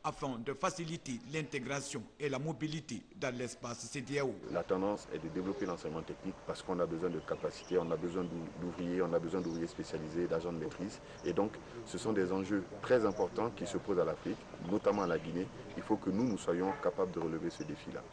afin de faciliter l'intégration et la mobilité dans l'espace CEDEAO. La tendance est de développer l'enseignement technique parce qu'on a besoin de capacités, on a besoin d'ouvriers, on a besoin d'ouvriers spécialisés, d'agents de maîtrise. Et donc, ce sont des enjeux très importants qui se posent à l'Afrique, notamment à la Guinée. Il faut que nous soyons capables de relever ce défi-là.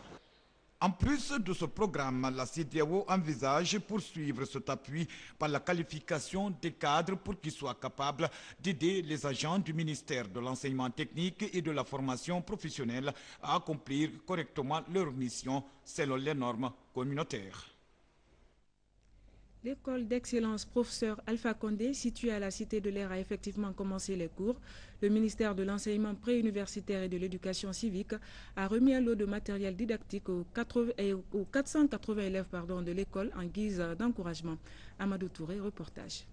En plus de ce programme, la CEDEAO envisage poursuivre cet appui par la qualification des cadres pour qu'ils soient capables d'aider les agents du ministère de l'enseignement technique et de la formation professionnelle à accomplir correctement leur mission selon les normes communautaires. L'école d'excellence professeur Alpha Condé, située à la Cité de l'Air, a effectivement commencé les cours. Le ministère de l'enseignement préuniversitaire et de l'éducation civique a remis un lot de matériel didactique aux 480 élèves de l'école en guise d'encouragement. Amadou Touré, reportage.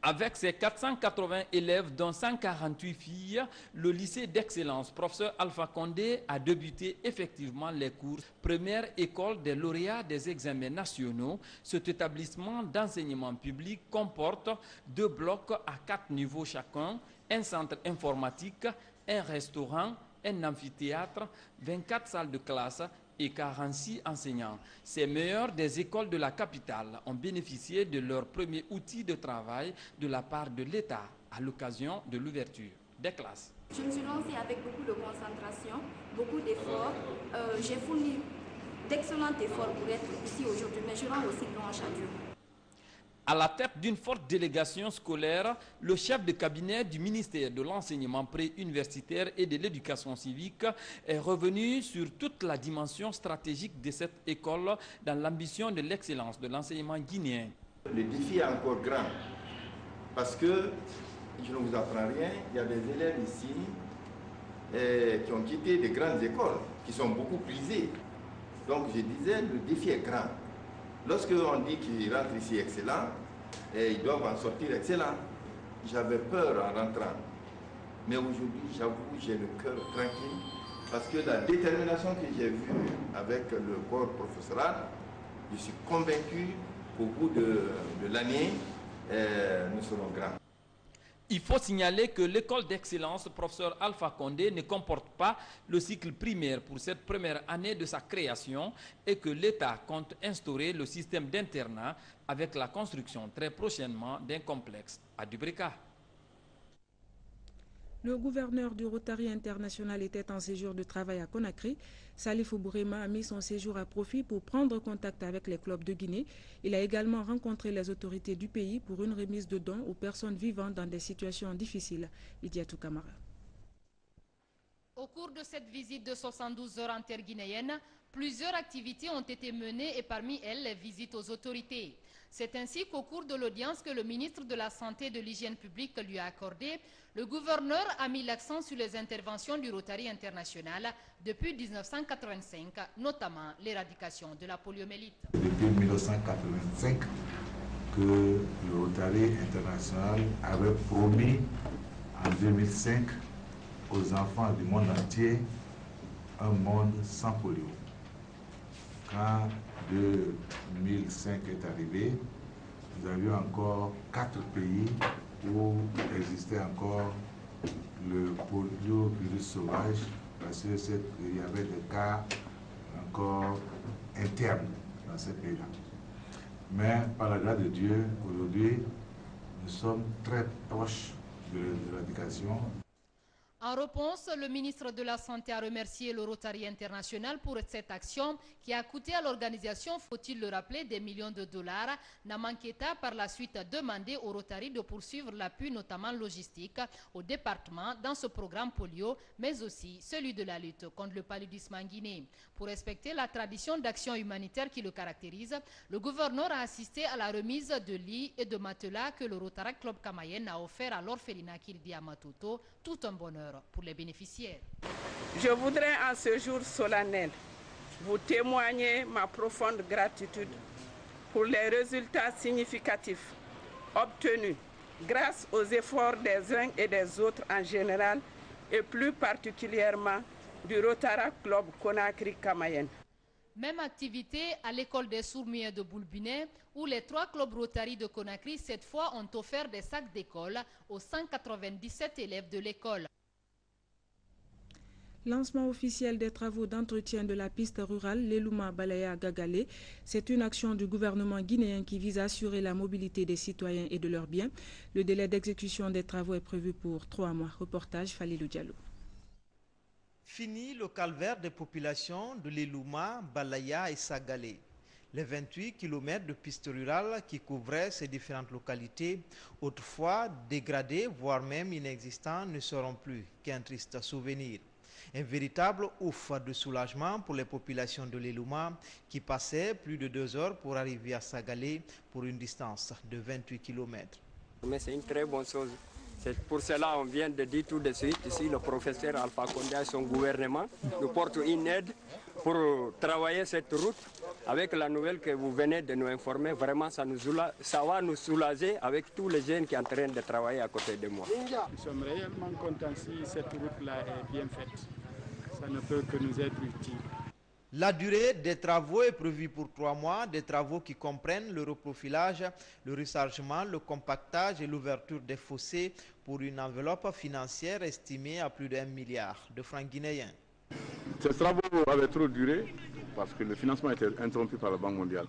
Avec ses 480 élèves, dont 148 filles, le lycée d'excellence professeur Alpha Condé a débuté effectivement les cours. Première école des lauréats des examens nationaux, cet établissement d'enseignement public comporte 2 blocs à 4 niveaux chacun, un centre informatique, un restaurant, un amphithéâtre, 24 salles de classe et 46 enseignants. Ces meilleurs des écoles de la capitale ont bénéficié de leur premier outil de travail de la part de l'État à l'occasion de l'ouverture des classes. Je me suis lancée avec beaucoup de concentration, beaucoup d'efforts. J'ai fourni d'excellents efforts pour être ici aujourd'hui, mais je rends aussi louange à Dieu. À la tête d'une forte délégation scolaire, le chef de cabinet du ministère de l'enseignement préuniversitaire et de l'éducation civique est revenu sur toute la dimension stratégique de cette école dans l'ambition de l'excellence de l'enseignement guinéen. Le défi est encore grand parce que, je ne vous apprends rien, il y a des élèves ici qui ont quitté des grandes écoles, qui sont beaucoup prisées. Donc je disais, le défi est grand. Lorsque on dit qu'ils rentrent ici excellents, ils doivent en sortir excellents. J'avais peur en rentrant. Mais aujourd'hui, j'avoue, j'ai le cœur tranquille parce que la détermination que j'ai vue avec le corps professoral, je suis convaincu qu'au bout de l'année, nous serons grands. Il faut signaler que l'école d'excellence professeur Alpha Condé ne comporte pas le cycle primaire pour cette première année de sa création et que l'État compte instaurer le système d'internat avec la construction très prochainement d'un complexe à Dubrika. Le gouverneur du Rotary International était en séjour de travail à Conakry. Salifou Bourema a mis son séjour à profit pour prendre contact avec les clubs de Guinée. Il a également rencontré les autorités du pays pour une remise de dons aux personnes vivant dans des situations difficiles. Idiatou Kamara. Au cours de cette visite de 72 heures interguinéennes, plusieurs activités ont été menées et parmi elles les visites aux autorités. C'est ainsi qu'au cours de l'audience que le ministre de la Santé et de l'Hygiène publique lui a accordé, le gouverneur a mis l'accent sur les interventions du Rotary International depuis 1985, notamment l'éradication de la poliomyélite. Depuis 1985 que le Rotary International avait promis en 2005 aux enfants du monde entier un monde sans polio. Quand 2005 est arrivé, nous avions encore 4 pays où existait encore le poliovirus sauvage parce qu'il y avait des cas encore internes dans ces pays-là. Mais par la grâce de Dieu, aujourd'hui, nous sommes très proches de l'éradication. En réponse, le ministre de la Santé a remercié le Rotary International pour cette action qui a coûté à l'organisation, faut-il le rappeler, des millions de dollars. Namanketa par la suite a demandé au Rotary de poursuivre l'appui, notamment logistique, au département dans ce programme polio, mais aussi celui de la lutte contre le paludisme en Guinée. Pour respecter la tradition d'action humanitaire qui le caractérise, le gouverneur a assisté à la remise de lits et de matelas que le Rotary Club Camayen a offert à l'orphelinat Kirdi à Matuto, tout un bonheur pour les bénéficiaires. Je voudrais en ce jour solennel vous témoigner ma profonde gratitude pour les résultats significatifs obtenus grâce aux efforts des uns et des autres en général et plus particulièrement du Rotary Club Conakry Camayen. Même activité à l'école des sourds-muets de Boulbinet, où les 3 clubs Rotary de Conakry, cette fois, ont offert des sacs d'école aux 197 élèves de l'école. Lancement officiel des travaux d'entretien de la piste rurale Lelouma-Balaya-Gagale. C'est une action du gouvernement guinéen qui vise à assurer la mobilité des citoyens et de leurs biens. Le délai d'exécution des travaux est prévu pour 3 mois. Reportage Falilou Diallo. Fini le calvaire des populations de Lelouma, Balaya et Sagalé. Les 28 km de piste rurale qui couvraient ces différentes localités, autrefois dégradées, voire même inexistants, ne seront plus qu'un triste souvenir. Un véritable ouf de soulagement pour les populations de Lelouma qui passaient plus de 2 heures pour arriver à Sagalé pour une distance de 28 km. Mais c'est une très bonne chose. C'est pour cela qu'on vient de dire tout de suite, ici le professeur Alpha Condé et son gouvernement nous portent une aide pour travailler cette route. Avec la nouvelle que vous venez de nous informer, vraiment ça va nous soulager avec tous les jeunes qui sont en train de travailler à côté de moi. Nous sommes réellement contents si cette route-là est bien faite. Ça ne peut que nous être utile. La durée des travaux est prévue pour 3 mois, des travaux qui comprennent le reprofilage, le rechargement, le compactage et l'ouverture des fossés pour une enveloppe financière estimée à plus d'1 milliard de francs guinéens. Ces travaux avaient trop duré parce que le financement était interrompu par la Banque mondiale.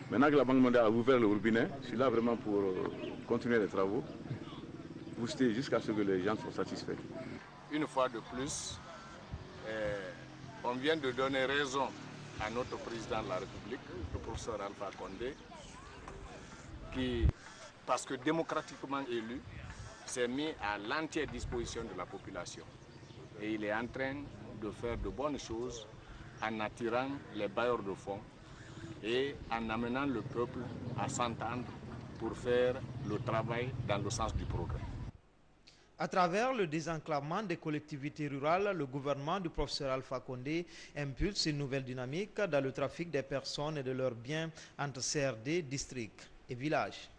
Maintenant que la Banque mondiale a ouvert le robinet, je suis là vraiment pour continuer les travaux, booster jusqu'à ce que les gens soient satisfaits. Une fois de plus, on vient de donner raison à notre président de la République, le professeur Alpha Condé, qui, parce que démocratiquement élu, s'est mis à l'entière disposition de la population. Et il est en train de faire de bonnes choses en attirant les bailleurs de fonds et en amenant le peuple à s'entendre pour faire le travail dans le sens du progrès. À travers le désenclavement des collectivités rurales, le gouvernement du professeur Alpha Condé impulse une nouvelle dynamique dans le trafic des personnes et de leurs biens entre CRD, districts et villages.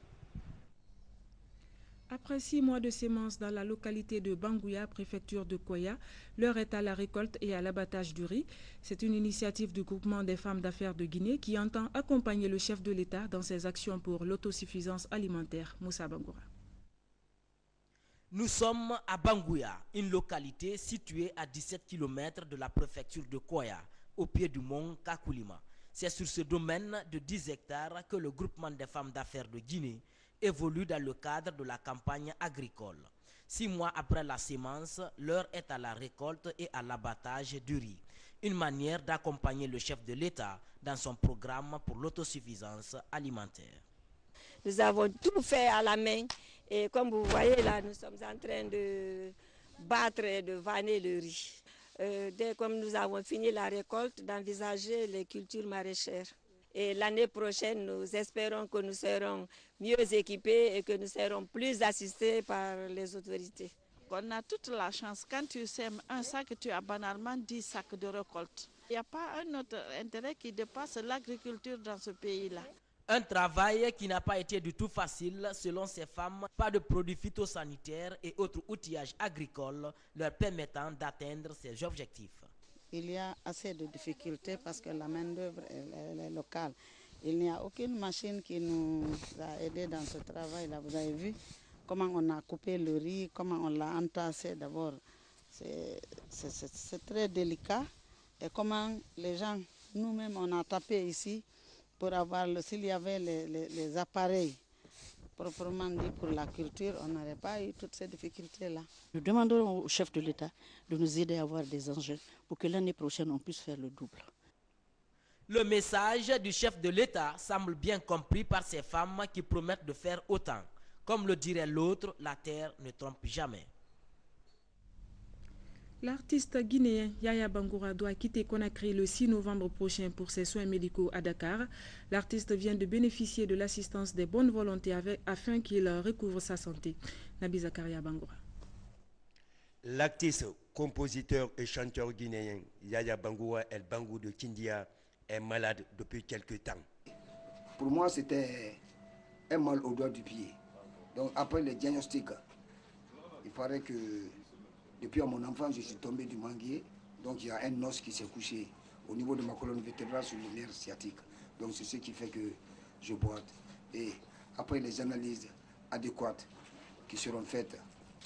Après 6 mois de sémence dans la localité de Bangouya, préfecture de Koya, l'heure est à la récolte et à l'abattage du riz. C'est une initiative du groupement des femmes d'affaires de Guinée qui entend accompagner le chef de l'État dans ses actions pour l'autosuffisance alimentaire. Moussa Bangoura. Nous sommes à Bangouya, une localité située à 17 km de la préfecture de Koya, au pied du mont Kakoulima. C'est sur ce domaine de 10 hectares que le groupement des femmes d'affaires de Guinée évolue dans le cadre de la campagne agricole. 6 mois après la sémence, l'heure est à la récolte et à l'abattage du riz. Une manière d'accompagner le chef de l'État dans son programme pour l'autosuffisance alimentaire. Nous avons tout fait à la main et comme vous voyez là, nous sommes en train de battre et de vanner le riz. Dès que nous avons fini la récolte, d'envisager les cultures maraîchères. Et l'année prochaine, nous espérons que nous serons mieux équipés et que nous serons plus assistés par les autorités. On a toute la chance. Quand tu sèmes un sac, tu as banalement 10 sacs de récolte. Il n'y a pas un autre intérêt qui dépasse l'agriculture dans ce pays-là. Un travail qui n'a pas été du tout facile selon ces femmes. Pas de produits phytosanitaires et autres outillages agricoles leur permettant d'atteindre ces objectifs. Il y a assez de difficultés parce que la main-d'œuvre est locale. Il n'y a aucune machine qui nous a aidés dans ce travail-là. Vous avez vu comment on a coupé le riz, comment on l'a entassé d'abord. C'est très délicat. Et comment les gens, nous-mêmes, on a tapé ici pour avoir, s'il y avait les appareils proprement dit pour la culture, on n'aurait pas eu toutes ces difficultés-là. Nous demandons au chef de l'État de nous aider à avoir des enjeux pour que l'année prochaine, on puisse faire le double. Le message du chef de l'État semble bien compris par ces femmes qui promettent de faire autant. Comme le dirait l'autre, la terre ne trompe jamais. L'artiste guinéen Yaya Bangoura doit quitter Conakry le 6 novembre prochain pour ses soins médicaux à Dakar. L'artiste vient de bénéficier de l'assistance des bonnes volontés afin qu'il recouvre sa santé. Nabi Zakaria Bangoura. L'artiste, compositeur et chanteur guinéen Yaya Bangoura El Bangou de Kindia est malade depuis quelques temps. Pour moi, c'était un mal au doigt du pied. Donc après le diagnostic, il paraît que depuis mon enfance, je suis tombé du manguier. Donc il y a un os qui s'est couché au niveau de ma colonne vertébrale sur le nerf sciatique. Donc c'est ce qui fait que je boite. Et après les analyses adéquates qui seront faites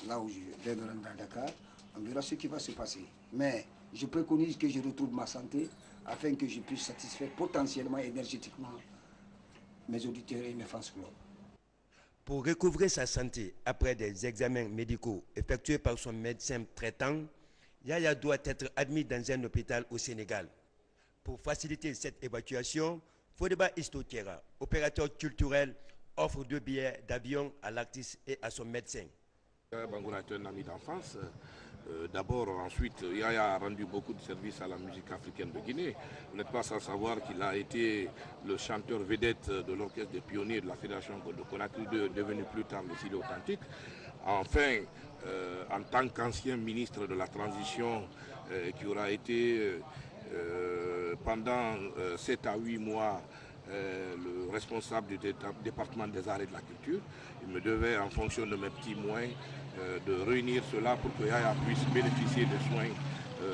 là où je vais me rendre à Dakar, on verra ce qui va se passer. Mais je préconise que je retrouve ma santé afin que je puisse satisfaire potentiellement énergétiquement mes auditeurs et mes fans clubs. Pour recouvrer sa santé après des examens médicaux effectués par son médecin traitant, Yaya doit être admis dans un hôpital au Sénégal. Pour faciliter cette évacuation, Fodeba Istotiera, opérateur culturel, offre 2 billets d'avion à l'artiste et à son médecin. Bangoura est un ami d'enfance. D'abord, ensuite, Yaya a rendu beaucoup de services à la musique africaine de Guinée. Vous n'êtes pas sans savoir qu'il a été le chanteur vedette de l'orchestre des pionniers de la Fédération de Conakry, devenu plus tard le Silo Authentique. Enfin, en tant qu'ancien ministre de la Transition, qui aura été pendant 7 à 8 mois le responsable du département des arts et de la culture, il me devait, en fonction de mes petits moyens, de réunir cela pour que Yaya puisse bénéficier de soins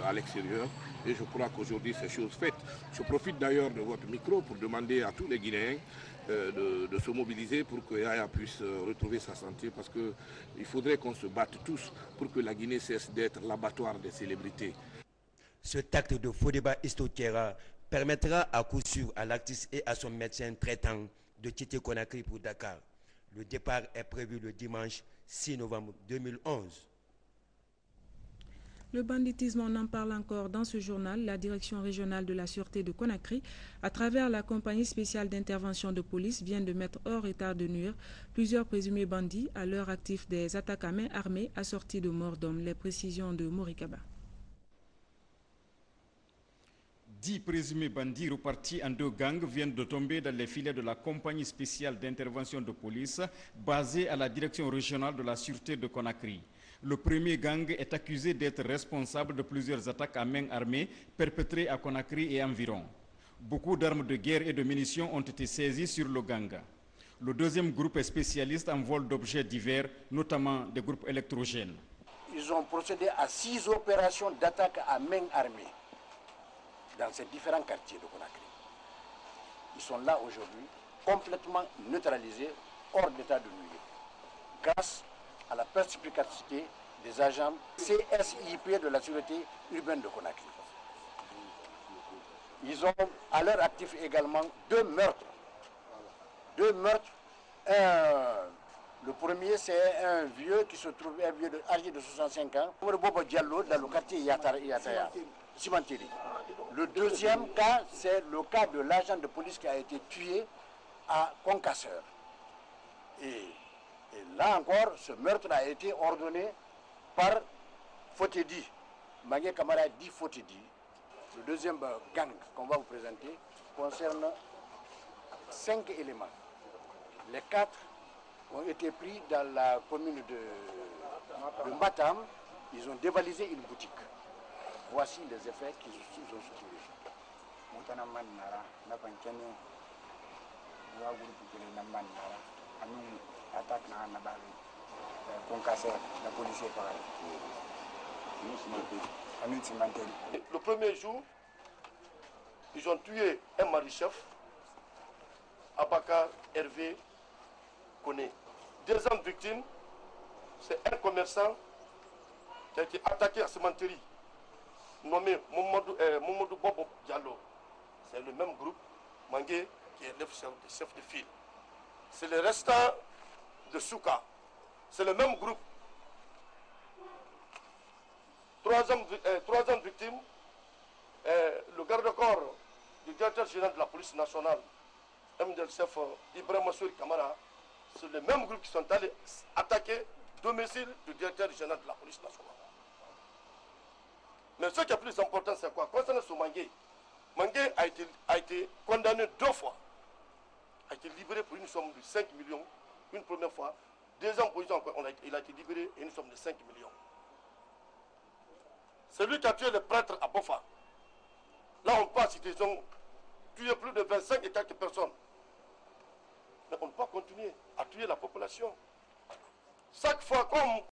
à l'extérieur. Et je crois qu'aujourd'hui, c'est chose faite. Je profite d'ailleurs de votre micro pour demander à tous les Guinéens de se mobiliser pour que Yaya puisse retrouver sa santé, parce qu'il faudrait qu'on se batte tous pour que la Guinée cesse d'être l'abattoir des célébrités. Cet acte de Fodeba Istotiera permettra à coup sûr à l'artiste et à son médecin traitant de quitter Conakry pour Dakar. Le départ est prévu le dimanche 6 novembre 2011. Le banditisme, on en parle encore dans ce journal. La direction régionale de la sûreté de Conakry, à travers la compagnie spéciale d'intervention de police, vient de mettre hors état de nuire plusieurs présumés bandits à l'heure actif des attaques à main armée assorties de morts d'hommes. Les précisions de Morikaba. 10 présumés bandits repartis en 2 gangs viennent de tomber dans les filets de la compagnie spéciale d'intervention de police basée à la direction régionale de la sûreté de Conakry. Le premier gang est accusé d'être responsable de plusieurs attaques à main armée perpétrées à Conakry et environ. Beaucoup d'armes de guerre et de munitions ont été saisies sur le gang. Le deuxième groupe est spécialiste en vol d'objets divers, notamment des groupes électrogènes. Ils ont procédé à 6 opérations d'attaque à main armée dans ces différents quartiers de Conakry. Ils sont là aujourd'hui, complètement neutralisés, hors d'état de nuire, grâce à la perspicacité des agents CSIP de la sécurité urbaine de Conakry. Ils ont à leur actif également 2 meurtres. 2 meurtres. Le premier, c'est un vieux qui se trouve, un vieux âgé de 65 ans, Bobo Diallo, dans le quartier Yataya, Simantiri. Le deuxième cas, c'est le cas de l'agent de police qui a été tué à Concasseur. Et là encore, ce meurtre a été ordonné par Fotedi, Magué Kamara dit Fotedi. Le deuxième gang qu'on va vous présenter concerne 5 éléments. Les 4 ont été pris dans la commune de Mbatam. Ils ont dévalisé une boutique. Voici les effets qu'ils ont subis. Le premier jour, ils ont tué un mari-chef, Abaka Hervé Koné. Deuxième victime, c'est un commerçant qui a été attaqué à Sementeri, nommé Momodou Bobo Diallo. C'est le même groupe, Mangué, qui est le chef de file. C'est le restant de Souka. C'est le même groupe. Troisième victime, le garde-corps du directeur général de la police nationale, MDLCF Ibrahim Massouri Kamara. C'est le même groupe qui sont allés attaquer le domicile du directeur général de la police nationale. Mais ce qui est plus important, c'est quoi? Concernant ce Mangué, Mangué a été condamné 2 fois. A été libéré pour une somme de 5 millions, une première fois. Deuxième position, il a été libéré et une somme de 5 millions. C'est lui qui a tué le prêtre à Bofa. Là, on passe, ils ont tué plus de 25 et quelques personnes. Mais on ne peut pas continuer à tuer la population. Chaque fois, comme